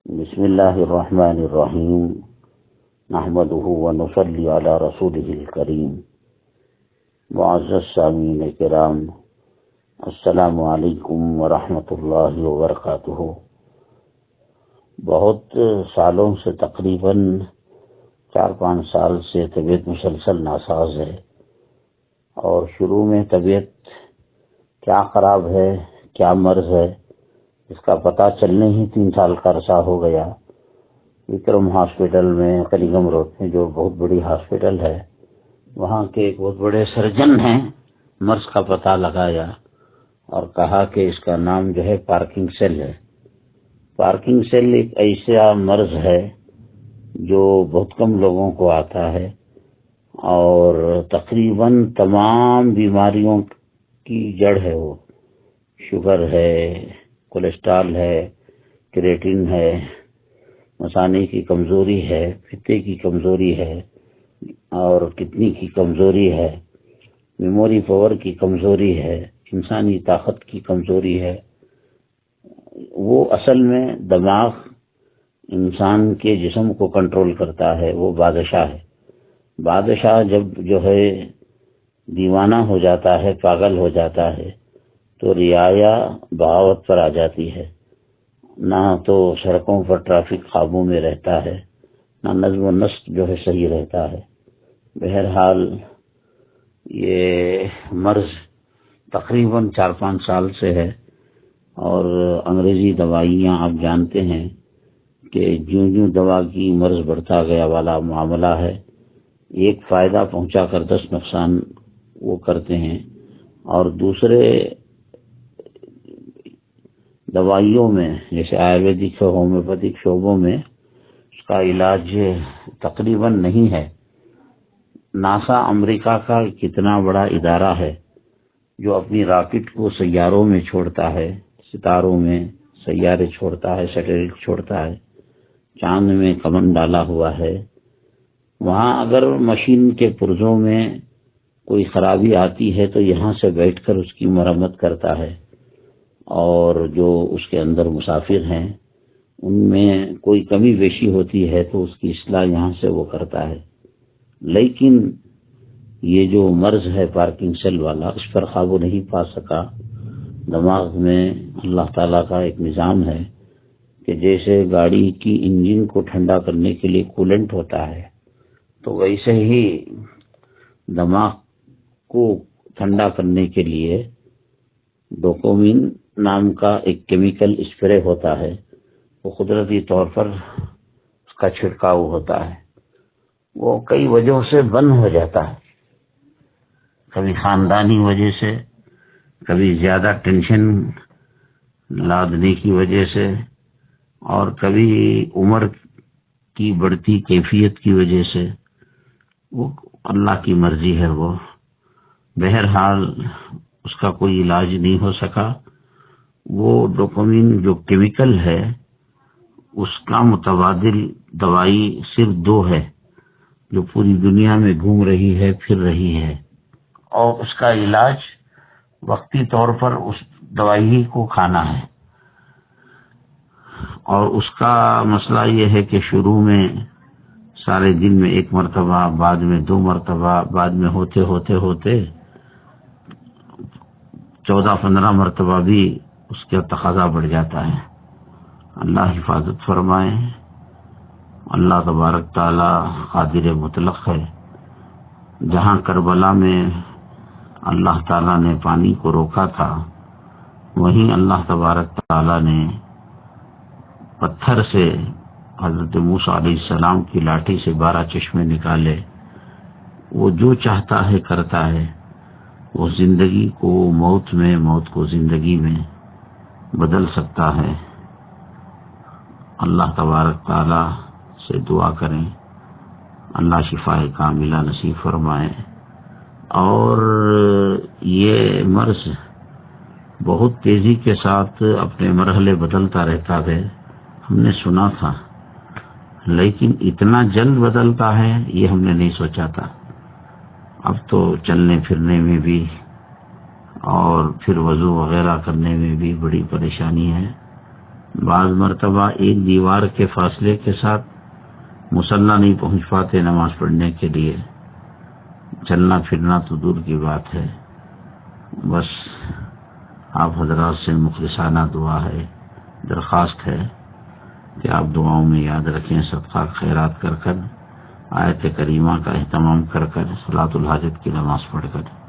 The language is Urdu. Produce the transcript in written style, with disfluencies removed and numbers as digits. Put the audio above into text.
بسم اللہ الرحمن الرحیم نحمده ونصلی علی رسوله الکریم معزز سامعین کرام، السلام علیکم ورحمۃ اللہ وبرکاتہ۔ بہت سالوں سے تقریباً 4-5 سال سے طبیعت مسلسل ناساز ہے، اور شروع میں طبیعت کیا خراب ہے، کیا مرض ہے، اس کا پتہ چلنے ہی 3 سال کا عرصہ ہو گیا۔ وکرم ہاسپٹل میں کلیگم روڈ میں، جو بہت بڑی ہاسپٹل ہے، وہاں کے ایک بہت بڑے سرجن ہیں، مرض کا پتہ لگایا اور کہا کہ اس کا نام جو ہے پارکنگ سیل ہے۔ پارکنگ سیل ایک ایسا مرض ہے جو بہت کم لوگوں کو آتا ہے، اور تقریباً تمام بیماریوں کی جڑ ہے۔ وہ شوگر ہے، کولیسٹرول ہے، کریٹین ہے، مثانے کی کمزوری ہے، پتے کی کمزوری ہے، اور کڈنی کی کمزوری ہے، میموری پاور کی کمزوری ہے، انسانی طاقت کی کمزوری ہے۔ وہ اصل میں دماغ انسان کے جسم کو کنٹرول کرتا ہے، وہ بادشاہ ہے۔ بادشاہ جب جو ہے دیوانہ ہو جاتا ہے، پاگل ہو جاتا ہے، تو رعایا بغاوت پر آ جاتی ہے۔ نہ تو سڑکوں پر ٹریفک قابو میں رہتا ہے، نہ نظم و نسق جو ہے صحیح رہتا ہے۔ بہرحال یہ مرض تقریباً 4-5 سال سے ہے، اور انگریزی دوائیاں آپ جانتے ہیں کہ جوں دوا کی مرض بڑھتا گیا والا معاملہ ہے۔ ایک فائدہ پہنچا کر 10 نقصان وہ کرتے ہیں، اور دوسرے دوائیوں میں جیسے آیورویدک اور ہومیوپیتھک شعبوں میں اس کا علاج تقریباً نہیں ہے۔ ناسا امریکہ کا کتنا بڑا ادارہ ہے جو اپنی راکٹ کو سیاروں میں چھوڑتا ہے، ستاروں میں سیارے چھوڑتا ہے، سیٹلائٹ چھوڑتا ہے، چاند میں کمن ڈالا ہوا ہے۔ وہاں اگر مشین کے پرزوں میں کوئی خرابی آتی ہے تو یہاں سے بیٹھ کر اس کی مرمت کرتا ہے، اور جو اس کے اندر مسافر ہیں ان میں کوئی کمی بیشی ہوتی ہے تو اس کی اصلاح یہاں سے وہ کرتا ہے۔ لیکن یہ جو مرض ہے پارکنگ سیل والا، اس پر قابو نہیں پا سکا۔ دماغ میں اللہ تعالیٰ کا ایک نظام ہے کہ جیسے گاڑی کی انجن کو ٹھنڈا کرنے کے لیے کولنٹ ہوتا ہے، تو ویسے ہی دماغ کو ٹھنڈا کرنے کے لیے ڈوپامین نام کا ایک کیمیکل اسپرے ہوتا ہے۔ وہ قدرتی طور پر اس کا چھڑکاؤ ہوتا ہے۔ وہ کئی وجہوں سے بند ہو جاتا ہے، کبھی خاندانی وجہ سے، کبھی زیادہ ٹینشن لادنے کی وجہ سے، اور کبھی عمر کی بڑھتی کیفیت کی وجہ سے۔ وہ اللہ کی مرضی ہے۔ وہ بہرحال اس کا کوئی علاج نہیں ہو سکا۔ وہ ڈوپامین جو کیمیکل ہے، اس کا متبادل دوائی صرف 2 ہے جو پوری دنیا میں گھوم رہی ہے، پھر رہی ہے، اور اس کا علاج وقتی طور پر اس دوائی کو کھانا ہے۔ اور اس کا مسئلہ یہ ہے کہ شروع میں سارے دن میں 1 مرتبہ، بعد میں 2 مرتبہ، بعد میں ہوتے 14-15 مرتبہ بھی اس کا تقاضا بڑھ جاتا ہے۔ اللہ حفاظت فرمائے۔ اللہ تبارک تعالی قادر مطلق ہے۔ جہاں کربلا میں اللہ تعالی نے پانی کو روکا تھا، وہیں اللہ تبارک تعالی نے پتھر سے حضرت موسیٰ علیہ السلام کی لاٹھی سے 12 چشمے نکالے۔ وہ جو چاہتا ہے کرتا ہے۔ وہ زندگی کو موت میں، موت کو زندگی میں بدل سکتا ہے۔ اللہ تبارک تعالی سے دعا کریں، اللہ شفا کاملہ نصیب فرمائے۔ اور یہ مرض بہت تیزی کے ساتھ اپنے مرحلے بدلتا رہتا ہے، ہم نے سنا تھا، لیکن اتنا جلد بدلتا ہے یہ ہم نے نہیں سوچا تھا۔ اب تو چلنے پھرنے میں بھی اور پھر وضو وغیرہ کرنے میں بھی بڑی پریشانی ہے۔ بعض مرتبہ ایک دیوار کے فاصلے کے ساتھ مصلی نہیں پہنچ پاتے نماز پڑھنے کے لیے، چلنا پھرنا تو دور کی بات ہے۔ بس آپ حضرات سے مخلصانہ دعا ہے، درخواست ہے کہ آپ دعاؤں میں یاد رکھیں، صدقہ خیرات کر کر، آیت کریمہ کا اہتمام کر کر، صلاۃ الحاجت کی نماز پڑھ کر۔